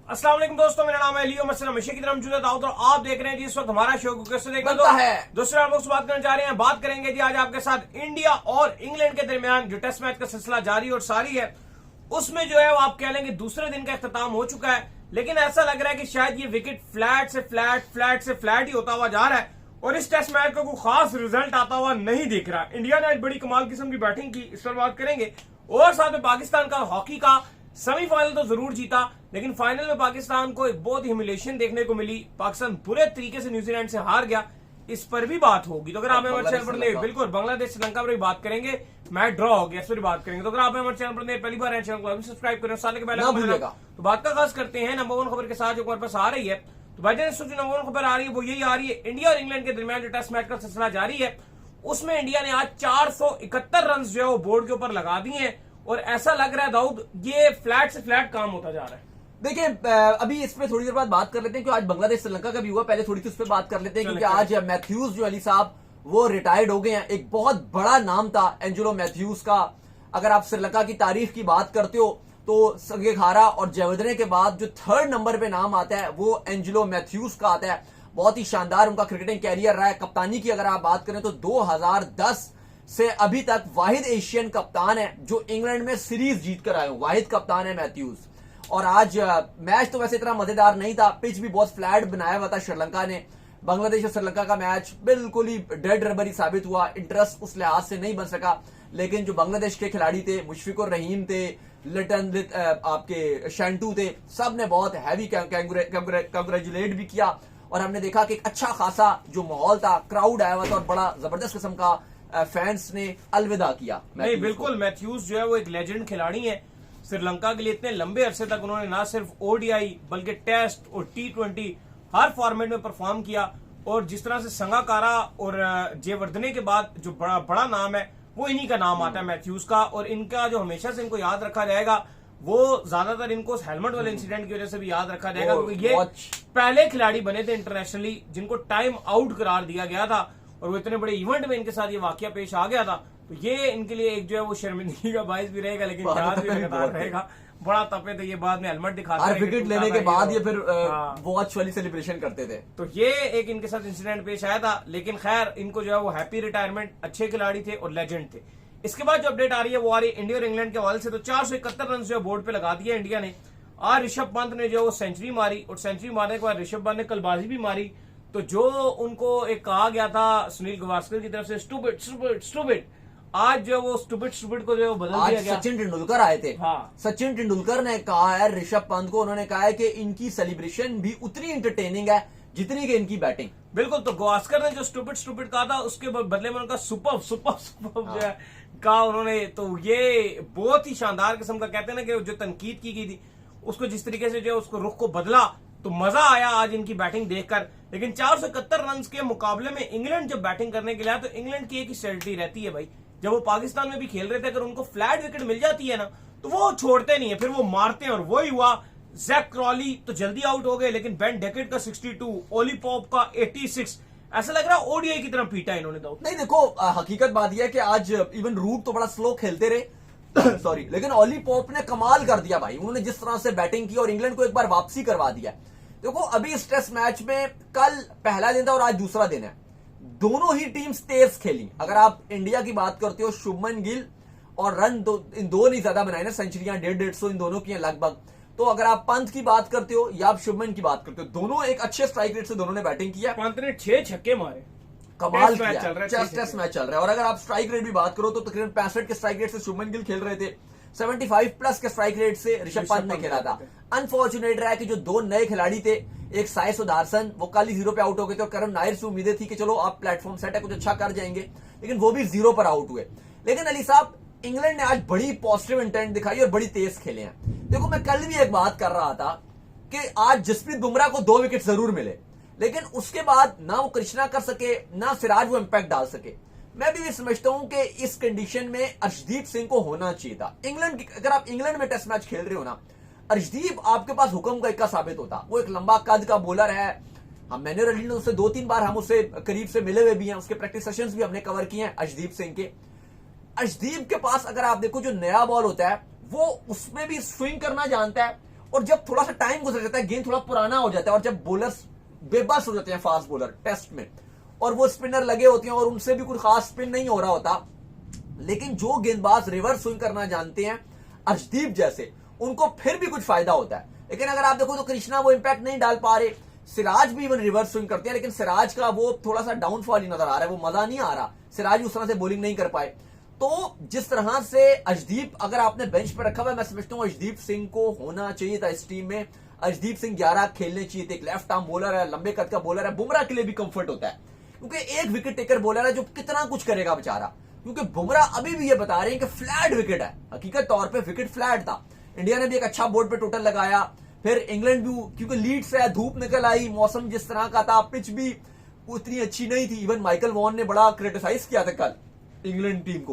अस्सलाम वालेकुम दोस्तों, मेरा नाम है लियो मसला हमेशा की तरह मौजूद दाऊद और आप देख रहे हैं जी इस वक्त हमारा शो को कैसे देखना बनता है। दूसरे आप लोग से बात करने जा रहे हैं। बात करेंगे जी आज आपके साथ इंडिया और इंग्लैंड के दरमियान जो टेस्ट मैच का सिलसिला जारी और सारी है, उसमें जो है वो आप कह लेंगे दूसरे दिन का इख्तिताम हो चुका है, लेकिन ऐसा लग रहा है कि शायद ये विकेट फ्लैट से फ्लैट ही होता हुआ जा रहा है और इस टेस्ट मैच का कोई खास रिजल्ट आता हुआ नहीं दिख रहा। इंडिया ने आज बड़ी कमाल किस्म की बैटिंग की, इस पर बात करेंगे। और साथ में पाकिस्तान का हॉकी का सेमीफाइनल तो जरूर जीता, लेकिन फाइनल में पाकिस्तान को एक बहुत ह्यूमिलेशन देखने को मिली। पाकिस्तान बुरे तरीके से न्यूजीलैंड से हार गया, इस पर भी बात होगी। तो अगर आप हमारे चैनल पर नए, बिल्कुल बांग्लादेश श्रीलंका पर भी बात करेंगे, मैच ड्रॉ हो गया, इस पर भी बात करेंगे। तो अगर आप हमारे चैनल पर नए पहली बार हैं, चैनल को सब्सक्राइब करें, साल के पहले तो बात का आगाज करते हैं नंबर 1 खबर के साथ जो हमारे पास आ रही है। तो भाई नंबर 1 खबर आ रही है वो यही आ रही है, इंडिया और इंग्लैंड के दरमियान जो टेस्ट मैच का सिलसिला जारी है उसमें इंडिया ने आज 471 रन जो है वो बोर्ड के ऊपर लगा दिए हैं और ऐसा लग रहा है दाऊद ये फ्लैट से फ्लैट काम होता जा रहा है। देखिए, अभी इस पे थोड़ी देर बाद बात कर लेते हैं कि आज बांग्लादेश श्रीलंका का भी हुआ, पहले थोड़ी सी उस पर बात कर लेते हैं क्योंकि आज मैथ्यूज जो अली साहब वो रिटायर्ड हो गए हैं। एक बहुत बड़ा नाम था एंजेलो मैथ्यूज का। अगर आप श्रीलंका की तारीख की बात करते हो तो संगेखारा और जयवर्धने के बाद जो 3rd नंबर पे नाम आता है वो एंजेलो मैथ्यूज का आता है। बहुत ही शानदार उनका क्रिकेटिंग कैरियर रहा है। कप्तानी की अगर आप बात करें तो 2010 से अभी तक वाहिद एशियन कप्तान है जो इंग्लैंड में सीरीज जीत कर आए, वाहिद कप्तान है मैथ्यूज। और आज मैच तो वैसे इतना मजेदार नहीं था, पिच भी बहुत फ्लैट बनाया हुआ था श्रीलंका ने। बांग्लादेश और श्रीलंका का मैच बिल्कुल ही डेड रबरी साबित हुआ, इंटरेस्ट उस लिहाज से नहीं बन सका। लेकिन जो बांग्लादेश के खिलाड़ी थे, मुशफिकुर रहीम थे, लिटन आपके शैंटू थे, सब ने बहुत हैवी कंग्रेचुलेट भी किया और हमने देखा कि एक अच्छा खासा जो माहौल था, क्राउड आया हुआ था और बड़ा जबरदस्त किस्म का फैंस ने अलविदा किया। नहीं बिल्कुल, मैथ्यूज जो है वो एक लेजेंड खिलाड़ी है श्रीलंका के लिए। इतने लंबे अरसे तक उन्होंने ना सिर्फ ओडीआई बल्कि टेस्ट और T20 हर फॉर्मेट में परफॉर्म किया और जिस तरह से संगाकारा और जयवर्धने के बाद जो बड़ा नाम है वो इन्हीं का नाम आता है मैथ्यूज का। और इनका जो हमेशा से इनको याद रखा जाएगा वो ज्यादातर इनको हेलमेट वाले इंसिडेंट की वजह से भी याद रखा जाएगा क्योंकि ये पहले खिलाड़ी बने थे इंटरनेशनली जिनको टाइम आउट करार दिया गया था और वो इतने बड़े इवेंट में इनके साथ ये वाकया पेश आ गया था। तो ये इनके लिए एक जो है वो शर्मिंदगी का बाइस भी रहेगा, लेकिन याद भी लगातार रहेगा। बड़ा तपे थे ये, बाद में हेलमेट दिखाते हर विकेट लेने के बाद ये फिर वॉच वाली सेलिब्रेशन करते थे। तो ये एक इनके साथ इंसिडेंट पेश आया था, लेकिन खैर इनको जो है वो हैप्पी रिटायरमेंट, अच्छे खिलाड़ी थे और लेजेंड थे। इसके बाद जो अपडेट आ रही है वो आ रही है इंडिया और इंग्लैंड के हवाले से। तो 471 रन जो बोर्ड पे लगा दिया इंडिया ने। आज ऋषभ पंत ने जो सेंचुरी मारी और सेंचुरी मारने के बाद ऋषभ पंत ने कलबाजी भी मारी। तो जो उनको एक कहा गया था सुनील गावस्कर की तरफ से स्टूपिड, आज जो वो स्टूपिड को जो बदल दिया गया। सचिन तेंदुलकर आए थे। हाँ। सचिन तेंदुलकर ने कहा है ऋषभ पंत को, उन्होंने कहा है कि इनकी सेलिब्रेशन भी उतनी इंटरटेनिंग है जितनी कि इनकी बैटिंग। बिल्कुल, तो गावस्कर ने जो स्टूपिड कहा था उसके बदले में उनका सुपर जो है कहा उन्होंने। तो ये बहुत ही शानदार किस्म का, कहते हैं ना कि जो तनकीद की गई थी उसको जिस तरीके से जो उसको रुख को बदला, तो मजा आया आज इनकी बैटिंग देखकर। लेकिन 471 रन के मुकाबले में इंग्लैंड जब बैटिंग करने के लिए तो इंग्लैंड की एक ही स्ट्रेटजी रहती है भाई, जब वो पाकिस्तान में भी खेल रहे थे अगर उनको फ्लैट विकेट मिल जाती है ना तो वो छोड़ते नहीं है, फिर वो मारते हैं। और वही हुआ, जैक क्रॉली तो जल्दी आउट हो गए, लेकिन बेन डेकेट का 62, ओली पॉप का 86, ऐसा लग रहा है ओडीआई की तरह पीटा इन्होंने। तो नहीं देखो, हकीकत बात यह है कि आज इवन रूट तो बड़ा स्लो खेलते रहे सॉरी, लेकिन ओली पॉप ने कमाल कर दिया भाई। उन्होंने जिस तरह से बैटिंग की और इंग्लैंड को एक बार वापसी करवा दिया। देखो, अभी इस टेस्ट मैच में कल पहला दिन था और आज दूसरा दिन है, दोनों ही टीम्स तेज खेली। अगर आप इंडिया की बात करते हो, शुभमन गिल और रन इन दो नहीं ज्यादा बनाए ना, सेंचुरियां 150 इन दोनों की हैं लगभग। तो अगर आप पंत की बात करते हो या आप शुभमन की बात करते हो, दोनों एक अच्छे स्ट्राइक रेट से दोनों ने बैटिंग किया। पंत ने 6 छक्के मारे, कमाल किया। टेस्ट मैच चल रहा है। और अगर आप स्ट्राइक रेट भी बात करो तो तकरीबन 65 के स्ट्राइक रेट से शुभमन गिल खेल रहे थे, 75 प्लस के स्ट्राइक रेट से ऋषभ पंत ने खेला था। अनफॉर्चुनेट रहा कि जो 2 नए खिलाड़ी थे, एक साई सुदर्शन, वो कल ही 0 पे आउट हो गए थे और करण नायर से उम्मीदें थी कि चलो आप प्लेटफॉर्म सेट है कुछ अच्छा कर जाएंगे, लेकिन वो भी 0 पर आउट हुए। लेकिन अली साहब, इंग्लैंड ने आज बड़ी पॉजिटिव इंटेंट दिखाई और बड़ी तेज खेले हैं। देखो, मैं कल भी एक बात कर रहा था कि आज जसप्रीत बुमराह को 2 विकेट जरूर मिले, लेकिन उसके बाद ना वो कृष्णा कर सके ना सिराज वो इंपैक्ट डाल सके। मैं भी समझता हूं कि इस कंडीशन में अर्शदीप सिंह को होना चाहिए था। इंग्लैंड की, अगर आप इंग्लैंड में टेस्ट मैच खेल रहे हो ना, अर्शदीप आपके पास हुक्म का इक्का साबित होता। वो एक लंबा कद का बॉलर है। हम मैंने रली ने उससे 2-3 बार हम उससे करीब से मिले हुए भी हैं, उसके प्रैक्टिस सेशंस भी हमने कवर किए हैं अर्शदीप सिंह के। अर्शदीप के पास अगर आप देखो जो नया बॉल होता है वो उसमें भी स्विंग करना जानता है और जब थोड़ा सा टाइम गुजर जाता है, गेंद थोड़ा पुराना हो जाता है, और जब बॉलर्स बेबस हो जाते हैं फास्ट बॉलर टेस्ट में, और वो स्पिनर लगे होते हैं और उनसे भी कोई खास स्पिन नहीं हो रहा होता, लेकिन जो गेंदबाज रिवर्स स्विंग करना जानते हैं अर्शदीप जैसे, उनको फिर भी कुछ फायदा होता है। लेकिन अगर आप देखो तो कृष्णा वो इंपैक्ट नहीं डाल पा रहे, सिराज भी इवन रिवर्स स्विंग करते हैं, लेकिन सिराज का वो थोड़ा सा डाउनफॉल ही नजर आ रहा है, वो मजा नहीं आ रहा, सिराज उस तरह से बॉलिंग नहीं कर पाए। तो जिस तरह से अर्शदीप अगर आपने बेंच पर रखा हुआ है, मैं समझता हूं अर्शदीप सिंह को होना चाहिए था इस टीम में। अर्शदीप सिंह 11 खेलने चाहिए थे, एक लेफ्ट आर्म बॉलर है, लंबे कद का बॉलर है, बुमराह के लिए भी कंफर्ट होता है, क्योंकि एक विकेट टेकर बॉलर है जो कितना कुछ करेगा बेचारा। क्योंकि बुमराह अभी भी ये बता रहे हैं कि फ्लैट विकेट है, हकीकत तौर पे विकेट फ्लैट था। इंडिया ने भी एक अच्छा बोर्ड पे टोटल लगाया, फिर इंग्लैंड भी क्योंकि लीड से धूप निकल आई, मौसम जिस तरह का था, पिच भी उतनी अच्छी नहीं थी। इवन माइकल वॉन ने बड़ा क्रिटिसाइज किया था कल इंग्लैंड टीम को,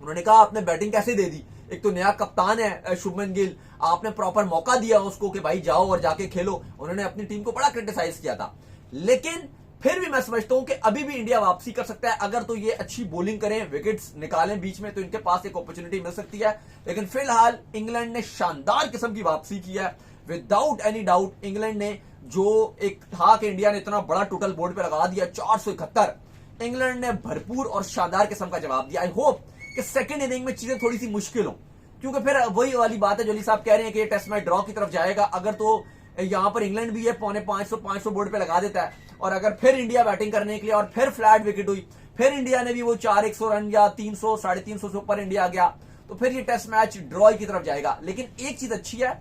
उन्होंने कहा आपने बैटिंग कैसे दे दी, एक तो नया कप्तान है शुभमन गिल, आपने प्रॉपर मौका दिया उसको कि भाई जाओ और जाके खेलो, उन्होंने अपनी टीम को बड़ा क्रिटिसाइज किया था। लेकिन फिर भी मैं समझता हूं कि अभी भी इंडिया वापसी कर सकता है, अगर तो ये अच्छी बॉलिंग करें, विकेट्स निकालें बीच में, तो इनके पास एक अपॉर्चुनिटी मिल सकती है। लेकिन फिलहाल इंग्लैंड ने शानदार किस्म की वापसी की है, विदाउट एनी डाउट। इंग्लैंड ने जो एक था कि इंडिया ने इतना बड़ा टोटल बोर्ड पे लगा दिया 471, इंग्लैंड ने भरपूर और शानदार किस्म का जवाब दिया। आई होप कि सेकंड इनिंग में चीजें थोड़ी सी मुश्किल हो, क्योंकि फिर वही वाली बात है जोली साहब कह रहे हैं कि ये टेस्ट मैच ड्रॉ की तरफ जाएगा। अगर तो यहां पर इंग्लैंड भी है 550 बोर्ड पे लगा देता है, और अगर फिर इंडिया बैटिंग करने के लिए और फिर फ्लैट विकेट हुई, फिर इंडिया ने भी वो 400 रन या 300 350 से ऊपर इंडिया गया, तो फिर ये टेस्ट मैच ड्रॉ की तरफ जाएगा। लेकिन एक चीज अच्छी है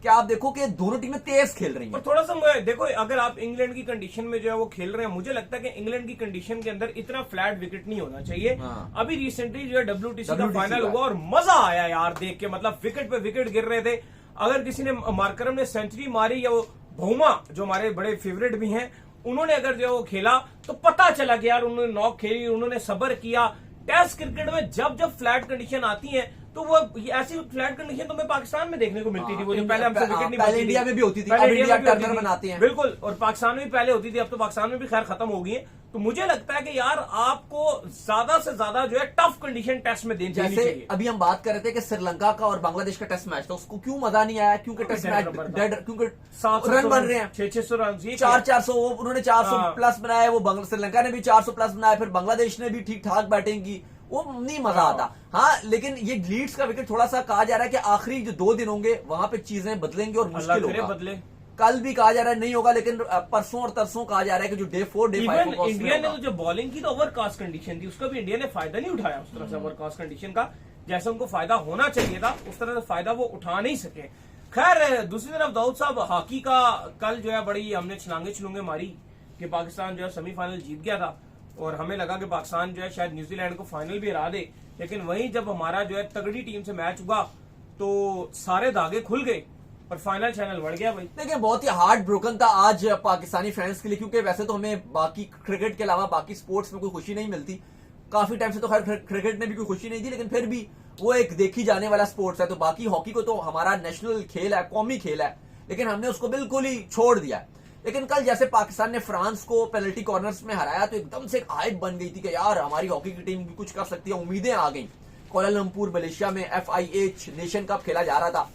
कि आप देखो कि दोनों टीमें तेज खेल रही हैं। और थोड़ा सा देखो, अगर आप इंग्लैंड की कंडीशन में जो है वो खेल रहे हैं, मुझे लगता है कि इंग्लैंड की कंडीशन के अंदर इतना फ्लैट विकेट नहीं होना चाहिए। अभी रिसेंटली जो है WTC का फाइनल हुआ और मजा आया यार देख के, मतलब विकेट पे विकेट गिर रहे थे। अगर किसी ने मार्करम ने सेंचुरी मारी या वो भौमा जो हमारे बड़े फेवरेट भी हैं, उन्होंने अगर जो वो खेला तो पता चला कि यार उन्होंने नॉक खेली, उन्होंने सब्र किया। टेस्ट क्रिकेट में जब जब फ्लैट कंडीशन आती है तो वो ऐसी फ्लैट कंडीशन तो हमें पाकिस्तान में देखने को मिलती थी, वो जो पहले हमसे विकेट नहीं पहले इंडिया में भी होती थी, अब इंडिया टर्नर बनाते हैं, बिल्कुल, और पाकिस्तान में भी पहले होती थी, अब तो पाकिस्तान में भी खैर खत्म हो गई है। तो मुझे लगता है कि यार आपको ज्यादा से ज्यादा जो है टफ कंडीशन टेस्ट में देनी चाहिए। अभी हम बात कर रहे थे कि श्रीलंका का और बांग्लादेश का टेस्ट मैच था, उसको क्यों मजा नहीं आया, क्योंकि टेस्ट मैच क्योंकि 700 रन बन रहे हैं, 600 रन, 400 उन्होंने 400 प्लस बनाया, वो श्रीलंका ने भी 400 प्लस बनाया, फिर बांग्लादेश ने भी ठीक ठाक बैटिंग की, वो नहीं मजा आता। हाँ, लेकिन ये लीड्स का विकेट थोड़ा सा कहा जा रहा है कि आखिरी जो 2 दिन होंगे वहां पे चीजें बदलेंगी और मुश्किल होगा। बदले कल भी कहा जा रहा है नहीं होगा, लेकिन परसों और तरसों कहा जा रहा है कि जो डे 4 डे 5 इंडिया ने तो जो बॉलिंग की तो ओवरकास्ट कंडीशन थी, उसका भी इंडिया ने फायदा नहीं उठाया उस तरह से ओवरकास्ट कंडीशन का, जैसे उनको फायदा होना चाहिए था उस तरह से फायदा वो उठा नहीं सके। खैर दूसरी तरफ दाऊद साहब, हॉकी का कल जो है बड़ी हमने छलांगे मारी कि पाकिस्तान जो है सेमीफाइनल जीत गया था, और हमें लगा कि पाकिस्तान जो है शायद न्यूजीलैंड को फाइनल भी हरा दे। लेकिन वहीं जब हमारा जो है तगड़ी टीम से मैच हुआ तो सारे धागे खुल गए और फाइनल चैनल बढ़ गया भाई। देखिए बहुत ही हार्ट ब्रोकन था आज पाकिस्तानी फैंस के लिए, क्योंकि वैसे तो हमें बाकी क्रिकेट के अलावा बाकी स्पोर्ट्स में कोई खुशी नहीं मिलती, काफी टाइम से तो खैर क्रिकेट में भी कोई खुशी नहीं थी, लेकिन फिर भी वो एक देखी जाने वाला स्पोर्ट्स है। तो बाकी हॉकी को तो हमारा नेशनल खेल है, कौमी खेल है, लेकिन हमने उसको बिल्कुल ही छोड़ दिया। लेकिन कल जैसे पाकिस्तान ने फ्रांस को पेनल्टी कॉर्नर्स में हराया तो एकदम से एक हाइप बन गई थी कि यार हमारी हॉकी की टीम भी कुछ कर सकती है, उम्मीदें आ गई। कोलालमपुर मलेशिया में FIH नेशन कप खेला जा रहा था,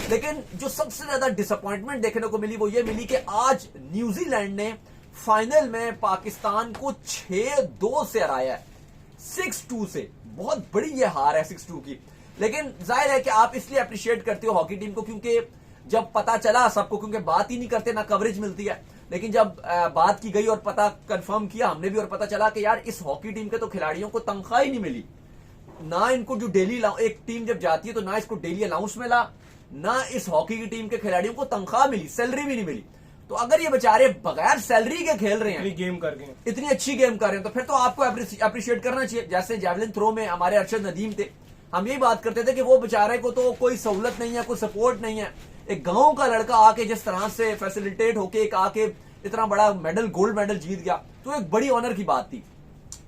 लेकिन जो सबसे ज्यादा डिसअपॉइंटमेंट देखने को मिली वो ये मिली कि आज न्यूजीलैंड ने फाइनल में पाकिस्तान को 6-2 से हराया है, 6-2 से। बहुत बड़ी ये हार है 6-2 की। लेकिन जाहिर है कि आप इसलिए अप्रिशिएट करते हो हॉकी टीम को, क्योंकि जब पता चला सबको, क्योंकि बात ही नहीं करते ना कवरेज मिलती है, लेकिन जब बात की गई और पता कंफर्म किया हमने भी और पता चला कि यार इस हॉकी टीम के तो खिलाड़ियों को तनख्वाह ही नहीं मिली, ना इनको जो डेली एक टीम जब जाती है तो ना इसको डेली अलाउंस मिला, ना इस हॉकी की टीम के खिलाड़ियों को तनख्वाह मिली, सैलरी भी नहीं मिली। तो अगर ये बेचारे बगैर सैलरी के खेल रहे हैं, गेम कर गए, इतनी अच्छी गेम कर रहे हैं, तो फिर तो आपको अप्रिशिएट करना चाहिए। जैसे जैवलिन थ्रो में हमारे अरशद नदीम थे, हम यही बात करते थे कि वो बेचारे को तो कोई सहूलत नहीं है, कोई सपोर्ट नहीं है, एक गांव का लड़का आके जिस तरह से फैसिलिटेट होके एक आके इतना बड़ा मेडल, गोल्ड मेडल जीत गया, तो एक बड़ी ऑनर की बात थी।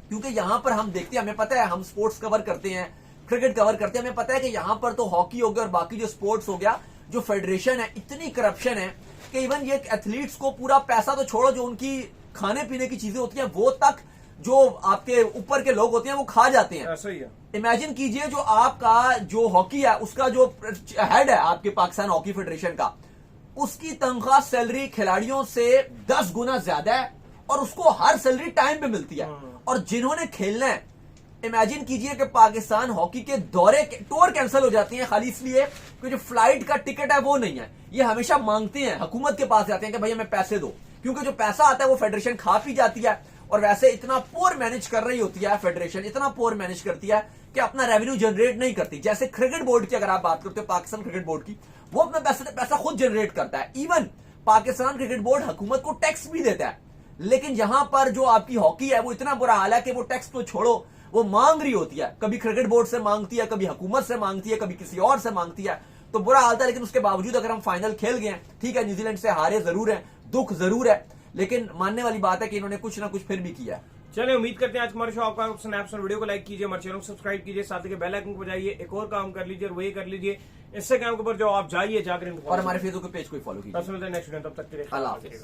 क्योंकि यहां पर हम देखते हैं, हमें पता है, हम स्पोर्ट्स कवर करते हैं, क्रिकेट कवर करते हैं, हमें पता है कि यहां पर तो हॉकी हो गया और बाकी जो स्पोर्ट्स हो गया, जो फेडरेशन है, इतनी करप्शन है कि इवन ये एथलीट्स को पूरा पैसा तो छोड़ो, जो उनकी खाने पीने की चीजें होती हैं वो तक जो आपके ऊपर के लोग होते हैं वो खा जाते हैं। ऐसा ही है। इमेजिन कीजिए जो आपका जो हॉकी है उसका जो हेड है आपके पाकिस्तान हॉकी फेडरेशन का, उसकी तनख्वाह सैलरी खिलाड़ियों से 10 गुना ज्यादा है और उसको हर सैलरी टाइम पे मिलती है। और जिन्होंने खेलना है, इमेजिन कीजिए कि पाकिस्तान हॉकी के टूर कैंसिल हो जाती हैं खाली इसलिए कि जो फ्लाइट का टिकट है वो नहीं है। ये हमेशा मांगते हैं, हुकूमत के पास जाते हैं कि भाई हमें पैसे दो, क्योंकि जो पैसा आता है वो फेडरेशन खा पी जाती है। और वैसे इतना पोर मैनेज कर रही होती है फेडरेशन, इतना पोर मैनेज करती है कि अपना रेवेन्यू जनरेट नहीं करती। जैसे क्रिकेट बोर्ड की अगर आप बात करते हो, पाकिस्तान क्रिकेट बोर्ड की, वो अपना पैसा खुद जनरेट करता है। इवन पाकिस्तान क्रिकेट बोर्ड हुकूमत को टैक्स भी देता है। लेकिन यहां पर जो आपकी हॉकी है वो इतना बुरा हाल है कि वो टैक्स तो छोड़ो, वो मांग रही होती है, कभी क्रिकेट बोर्ड से मांगती है, कभी हुकूमत से मांगती है, कभी किसी और से मांगती है। तो बुरा हाल था। लेकिन उसके बावजूद अगर हम फाइनल खेल गए हैं, ठीक है न्यूजीलैंड से हारे जरूर है, दुख जरूर है, लेकिन मानने वाली बात है कि इन्होंने कुछ ना कुछ फिर भी किया। चलिए उम्मीद करते हैं आज हमारे शो आपका पसंद आया। वीडियो को लाइक कीजिए, हमारे चैनल को सब्सक्राइब कीजिए, साथ ही बेल आइकन को बजाइए। एक और काम कर लीजिए और वही कर लीजिए, इंस्टाग्राम के ऊपर जो आप जाइए जाकर और हमारे फेसबुक पेज को फॉलो कीजिए। नेक्स्ट तब तक के लिए अल्लाह हाफिज़।